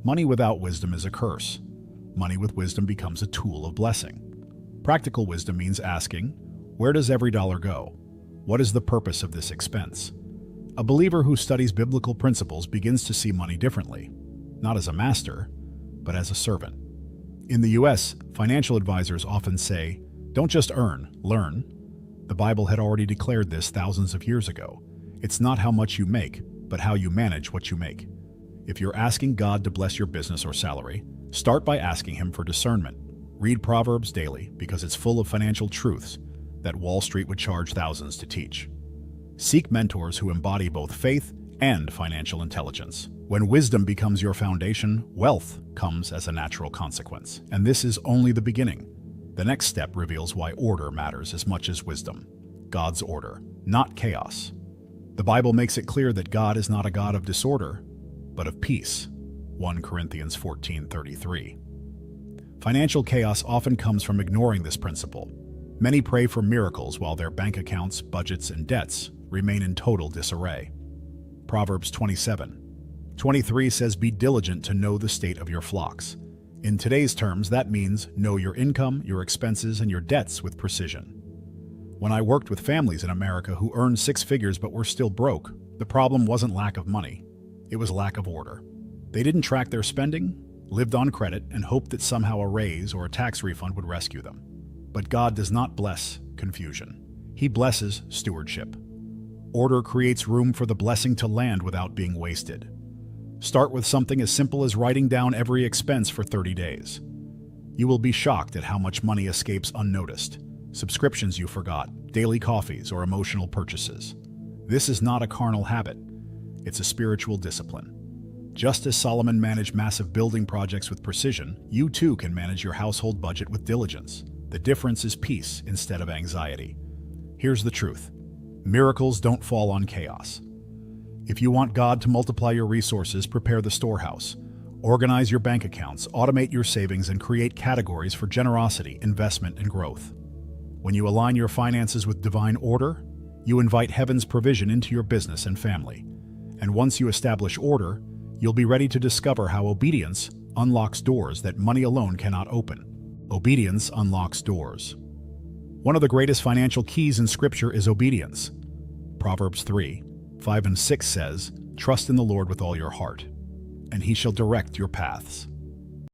Money without wisdom is a curse. Money with wisdom becomes a tool of blessing. Practical wisdom means asking, where does every dollar go? What is the purpose of this expense? A believer who studies biblical principles begins to see money differently, not as a master, but as a servant. In the US, financial advisors often say, don't just earn, learn. The Bible had already declared this thousands of years ago. It's not how much you make, but how you manage what you make. If you're asking God to bless your business or salary, start by asking Him for discernment. Read Proverbs daily because it's full of financial truths that Wall Street would charge thousands to teach. Seek mentors who embody both faith and financial intelligence. When wisdom becomes your foundation, wealth comes as a natural consequence. And this is only the beginning. The next step reveals why order matters as much as wisdom. God's order, not chaos. The Bible makes it clear that God is not a God of disorder, but of peace. 1 Corinthians 14:33. Financial chaos often comes from ignoring this principle. Many pray for miracles while their bank accounts, budgets, and debts remain in total disarray. Proverbs 27:23 says, be diligent to know the state of your flocks. In today's terms, that means know your income, your expenses, and your debts with precision. When I worked with families in America who earned six figures but were still broke, the problem wasn't lack of money. It was lack of order. They didn't track their spending, lived on credit, and hoped that somehow a raise or a tax refund would rescue them. But God does not bless confusion. He blesses stewardship. Order creates room for the blessing to land without being wasted. Start with something as simple as writing down every expense for 30 days. You will be shocked at how much money escapes unnoticed. Subscriptions you forgot, daily coffees, or emotional purchases. This is not a carnal habit. It's a spiritual discipline. Just as Solomon managed massive building projects with precision, you too can manage your household budget with diligence. The difference is peace instead of anxiety. Here's the truth. Miracles don't fall on chaos. If you want God to multiply your resources, prepare the storehouse. Organize your bank accounts, automate your savings, and create categories for generosity, investment, and growth. When you align your finances with divine order, you invite heaven's provision into your business and family. And once you establish order, you'll be ready to discover how obedience unlocks doors that money alone cannot open. Obedience unlocks doors. One of the greatest financial keys in Scripture is obedience. Proverbs 3:5 and 6 says, trust in the Lord with all your heart, and He shall direct your paths.